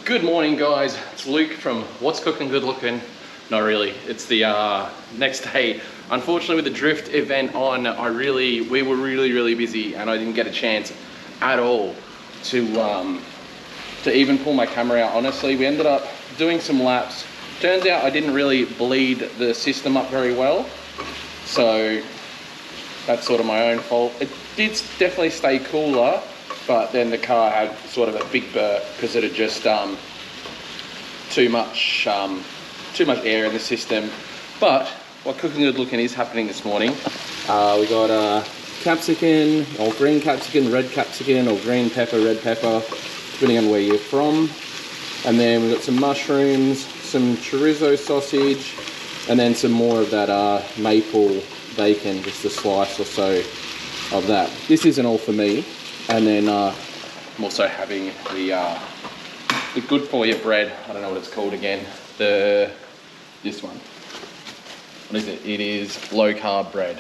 Good morning, guys. It's Luke from What's Cooking Good Looking. Not really, it's the next day. Unfortunately, with the drift event on, we were really busy and I didn't get a chance at all to even pull my camera out. Honestly, we ended up doing some laps. Turns out I didn't really bleed the system up very well, so that's sort of my own fault. It did definitely stay cooler, but then the car had sort of a big burp because it had just too much air in the system. But what Cooking Good Looking is happening this morning, we got capsicum, or green capsicum, red capsicum, or green pepper, red pepper, depending on where you're from. And then we've got some mushrooms, some chorizo sausage, and then some more of that maple bacon, just a slice or so of that. This isn't all for me. And then I'm also having the good for you bread. I don't know what it's called again. This one. What is it? It is low carb bread.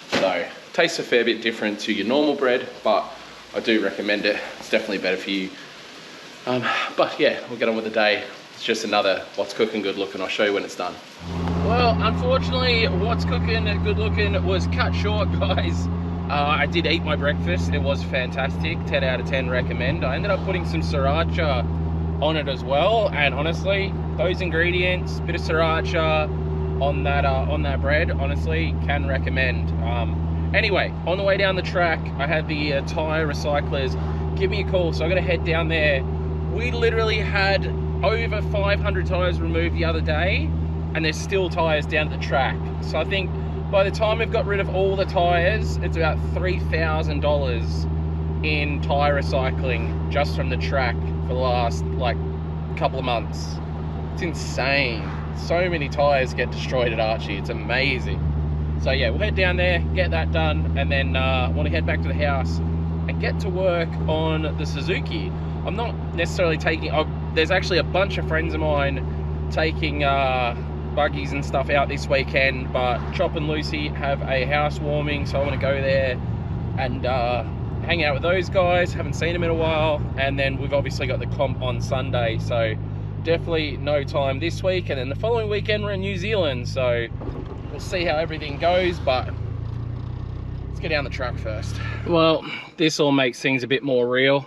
So tastes a fair bit different to your normal bread, but I do recommend it. It's definitely better for you. But yeah, we'll get on with the day. It's just another What's Cooking Good Looking. I'll show you when it's done. Well, unfortunately, What's Cooking Good Looking was cut short, guys. I did eat my breakfast. It was fantastic. 10 out of 10 recommend. I ended up putting some sriracha on it as well, and honestly, those ingredients, bit of sriracha on that bread, honestly, can recommend. Anyway, on the way down the track, I had the tire recyclers give me a call, so I'm gonna head down there. We literally had over 500 tires removed the other day, and there's still tires down at the track. So I think by the time we've got rid of all the tires, it's about $3,000 in tire recycling just from the track for the last like couple of months. It's insane. So many tires get destroyed at Archie. It's amazing. So yeah, we'll head down there, get that done, and then want to head back to the house and get to work on the Suzuki. I'm not necessarily taking, there's actually a bunch of friends of mine taking buggies and stuff out this weekend, but Chop and Lucy have a housewarming, so I want to go there and hang out with those guys. Haven't seen them in a while, and then we've obviously got the comp on Sunday, so definitely no time this week. And then the following weekend we're in New Zealand, so we'll see how everything goes, but let's get down the track first. Well, this all makes things a bit more real.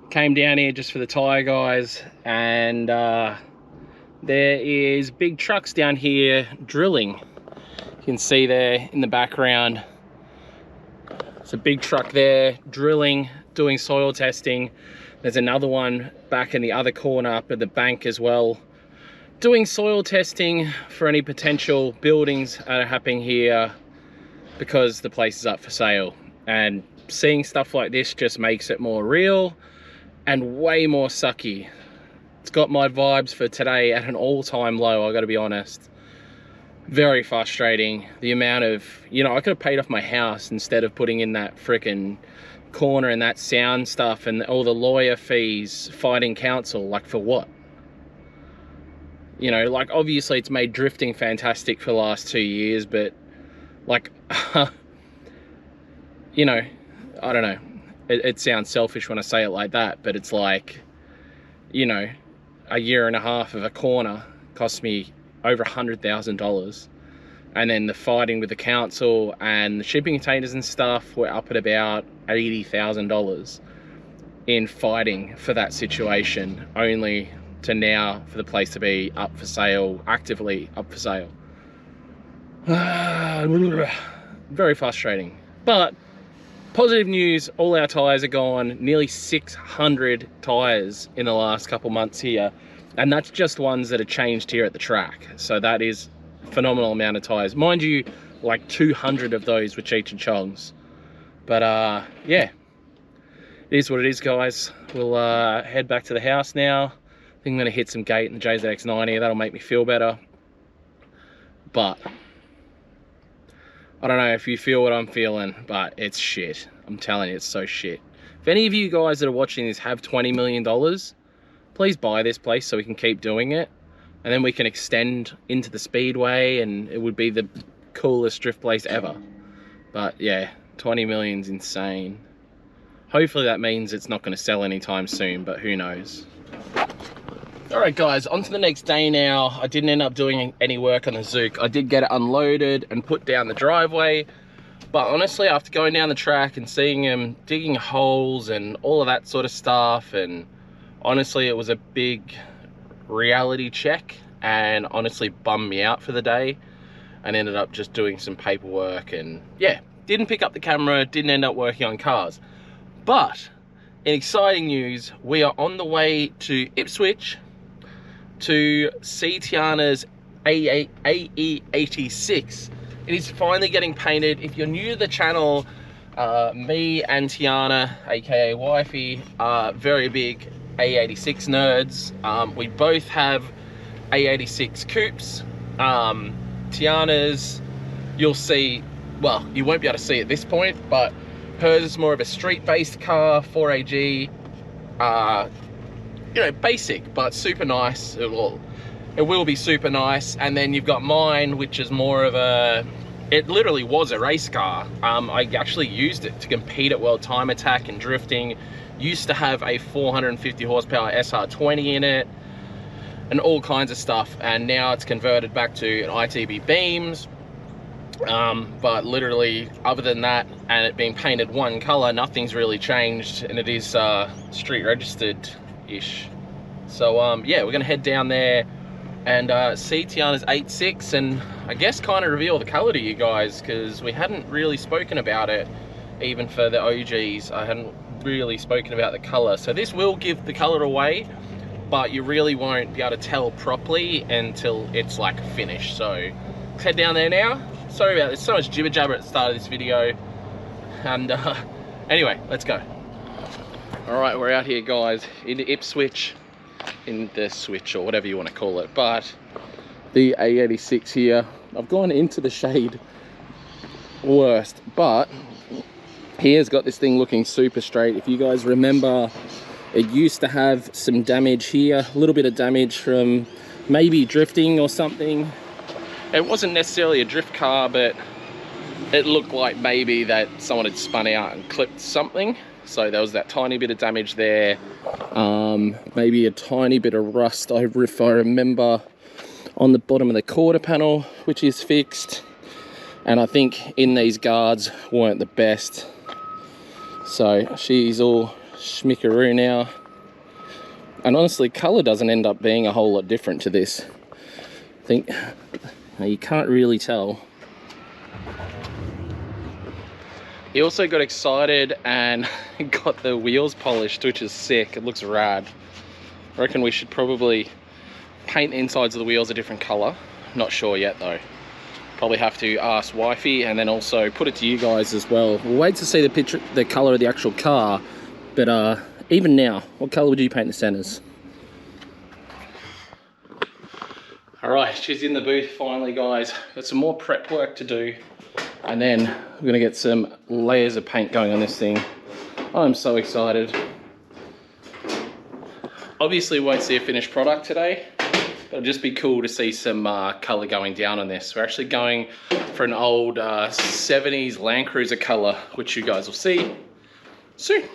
Came down here just for the tire guys, and there is big trucks down here drilling. You can see there in the background. It's a big truck there drilling, doing soil testing. There's another one back in the other corner up at the bank as well, doing soil testing for any potential buildings that are happening here because the place is up for sale. And seeing stuff like this just makes it more real and way more sucky. It's got my vibes for today at an all-time low, I gotta be honest. Very frustrating. The amount of, you know, I could have paid off my house instead of putting in that frickin' corner and that sound stuff and all the lawyer fees, fighting council, like for what? You know, like obviously it's made drifting fantastic for the last 2 years, but like, you know, I don't know. It sounds selfish when I say it like that, but it's like, you know, a year and a half of a corner cost me over $100,000, and then the fighting with the council and the shipping containers and stuff were up at about $80,000 in fighting for that situation, only to now for the place to be up for sale, actively up for sale. Very frustrating. But positive news, all our tires are gone. Nearly 600 tires in the last couple months here, and that's just ones that are changed here at the track. So that is a phenomenal amount of tires. Mind you, like 200 of those were Cheech and Chong's. But yeah, it is what it is, guys. We'll head back to the house now. I think I'm gonna hit some gate in the JZX90. That'll make me feel better. But I don't know if you feel what I'm feeling, but it's shit. I'm telling you, it's so shit. If any of you guys that are watching this have $20 million, please buy this place so we can keep doing it. And then we can extend into the speedway, and it would be the coolest drift place ever. But yeah, 20 million's insane. Hopefully that means it's not going to sell anytime soon, but who knows. Alright guys, on to the next day now. I didn't end up doing any work on the Zook. I did get it unloaded and put down the driveway. But honestly, after going down the track and seeing him digging holes and all of that sort of stuff, and honestly, it was a big reality check and honestly bummed me out for the day, and ended up just doing some paperwork and yeah, didn't pick up the camera, didn't end up working on cars. But in exciting news, we are on the way to Ipswich to see Tiana's AE86. It is finally getting painted. If you're new to the channel, me and Tiana, aka Wifey, are very big AE86 nerds. We both have AE86 coupes. Tiana's, you'll see, well, you won't be able to see at this point, but hers is more of a street-based car, 4AG, you know, basic, but super nice. It will be super nice. And then you've got mine, which is more of a, it literally was a race car. I actually used it to compete at World Time Attack and drifting. Used to have a 450 horsepower SR20 in it and all kinds of stuff, and now it's converted back to an ITB beams. But literally, other than that, and it being painted one color, nothing's really changed, and it is street registered ish. So yeah, we're gonna head down there and see Tiana's 86, and I guess kind of reveal the color to you guys, because we hadn't really spoken about it. Even for the OGs, I hadn't really spoken about the color. So this will give the color away, but you really won't be able to tell properly until it's like finished. So let's head down there now. Sorry about this, so much jibber jabber at the start of this video. And anyway, let's go. All right, we're out here guys, into Ipswich, in the switch or whatever you want to call it. But the A86 here, I've gone into the shade worst, but here's got this thing looking super straight. If you guys remember, it used to have some damage here, a little bit of damage from maybe drifting or something. It wasn't necessarily a drift car, but it looked like maybe that someone had spun out and clipped something. So there was that tiny bit of damage there. Maybe a tiny bit of rust, if I remember, on the bottom of the quarter panel, which is fixed. And I think in these guards weren't the best. So she's all schmickaroo now. And honestly, color doesn't end up being a whole lot different to this. I think you can't really tell. He also got excited and got the wheels polished, which is sick. It looks rad. I reckon we should probably paint the insides of the wheels a different color. Not sure yet though. Probably have to ask Wifey and then also put it to you guys as well. We'll wait to see the picture, the color of the actual car. But even now, what color would you paint the centers? All right, she's in the booth finally, guys. Got some more prep work to do, and then we're gonna get some layers of paint going on this thing. I'm so excited. Obviously, we won't see a finished product today, but it'll just be cool to see some color going down on this. We're actually going for an old 70s Land Cruiser color, which you guys will see soon.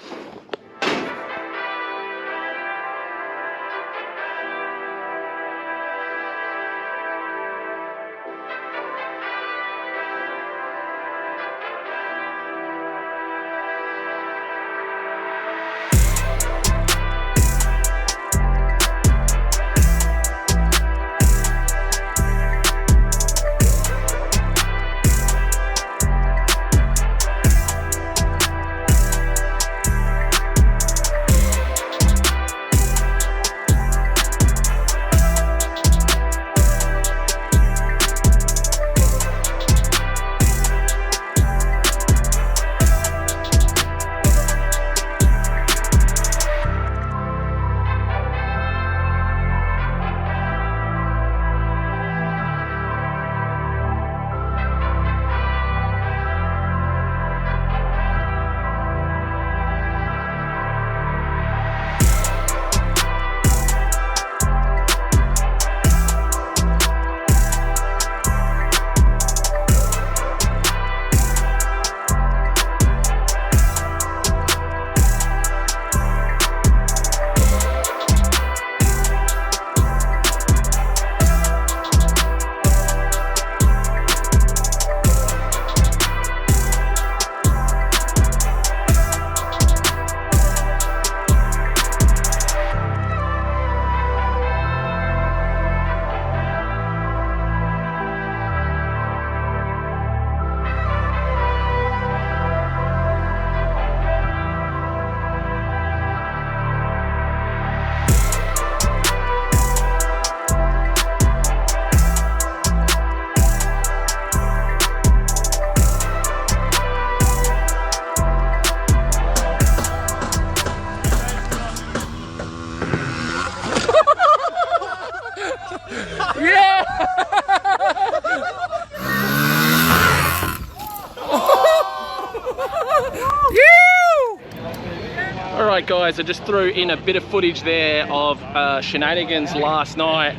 Alright guys, I just threw in a bit of footage there of shenanigans last night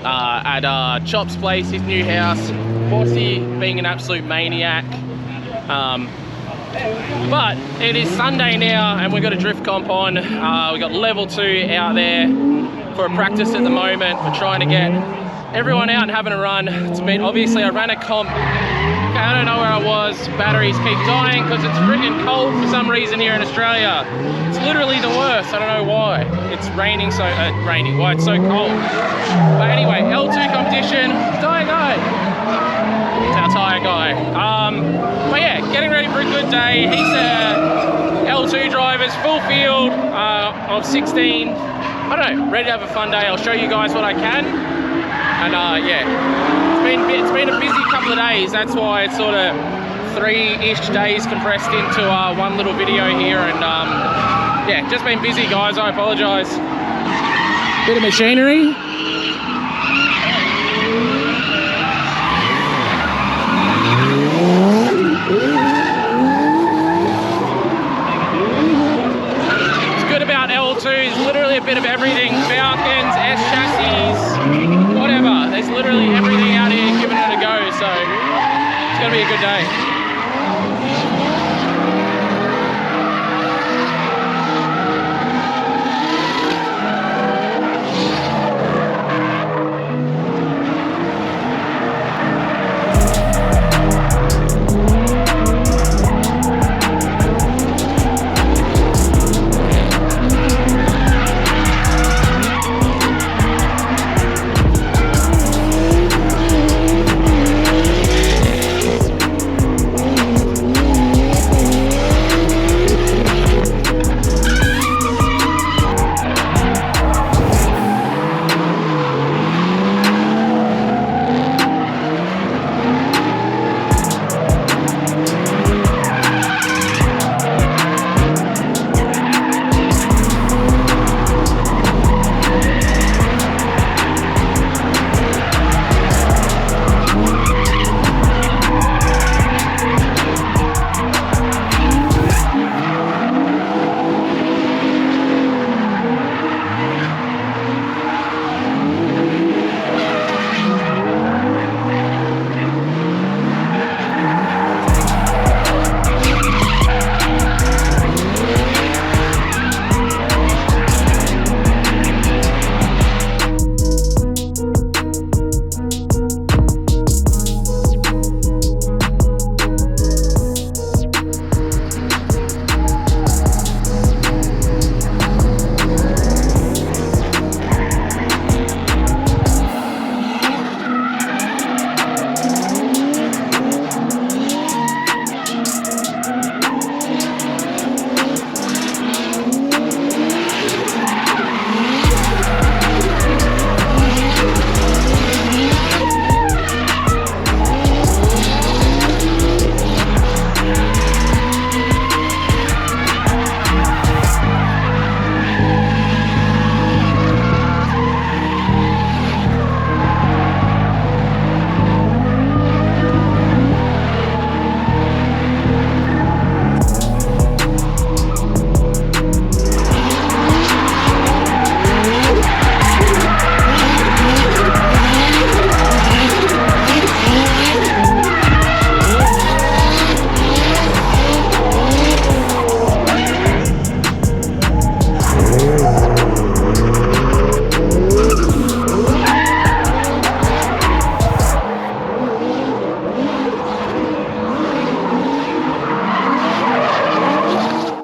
at Chop's place, his new house. Bossy being an absolute maniac. But it is Sunday now and we've got a drift comp on. We've got level 2 out there for a practice at the moment. We're trying to get everyone out and having a run. It's been, obviously I ran a comp, I don't know where I was, batteries keep dying because it's freaking cold for some reason here in Australia. It's literally the worst, I don't know why. It's raining so, why it's so cold. But anyway, L2 competition, tyre guy. It's our tyre guy. But yeah, getting ready for a good day. He's L2 drivers, full field of 16. I don't know, ready to have a fun day. I'll show you guys what I can. And yeah, it's been a busy couple of days. That's why it's sort of 3-ish days compressed into one little video here. And yeah, just been busy guys, I apologise. Bit of machinery. What's good about L2 is literally a bit of everything. Falcons, S chassis, whatever. There's literally everything out here giving it a go, so it's gonna be a good day.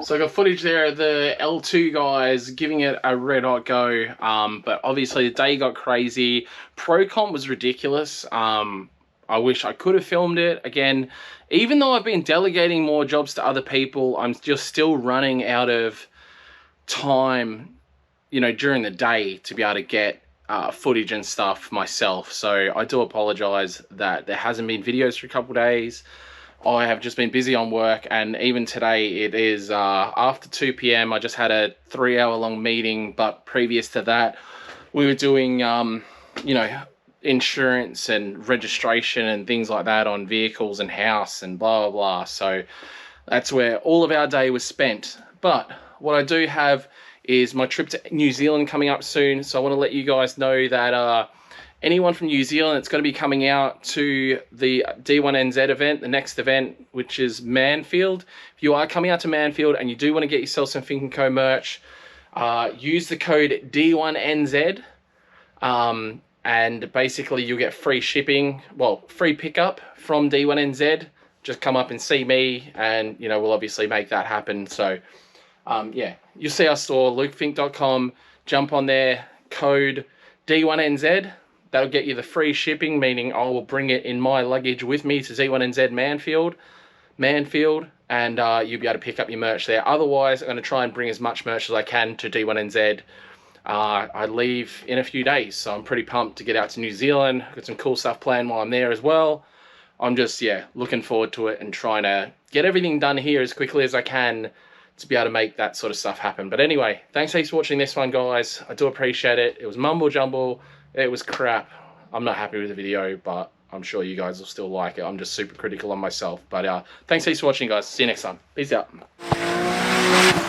So I got footage there of the L2 guys giving it a red hot go, but obviously the day got crazy. Pro comp was ridiculous. I wish I could have filmed it. Again, even though I've been delegating more jobs to other people, I'm just still running out of time, you know, during the day to be able to get footage and stuff myself. So I do apologize that there hasn't been videos for a couple of days. I have just been busy on work, and even today it is after 2 p.m. I just had a 3-hour-long meeting, but previous to that we were doing you know, insurance and registration and things like that on vehicles and house and blah blah blah. So that's where all of our day was spent. But what I do have is my trip to New Zealand coming up soon. So I want to let you guys know that anyone from New Zealand that's going to be coming out to the D1NZ event, the next event, which is Manfield. If you are coming out to Manfield and you do want to get yourself some Fink & Co merch, use the code D1NZ. And basically you'll get free shipping, well, free pickup from D1NZ. Just come up and see me, and you know, we'll obviously make that happen. So yeah, you'll see our store, lukefink.com. Jump on there, code D1NZ. That'll get you the free shipping, meaning I will bring it in my luggage with me to D1NZ Manfield, and you'll be able to pick up your merch there. Otherwise, I'm going to try and bring as much merch as I can to D1NZ. I leave in a few days, so I'm pretty pumped to get out to New Zealand. Got some cool stuff planned while I'm there as well. I'm just, yeah, looking forward to it and trying to get everything done here as quickly as I can to be able to make that sort of stuff happen. But anyway, thanks heaps for watching this one, guys. I do appreciate it. It was mumble jumble. It was crap. I'm not happy with the video, but I'm sure you guys will still like it. I'm just super critical on myself. But thanks heaps for watching, guys. See you next time. Peace out.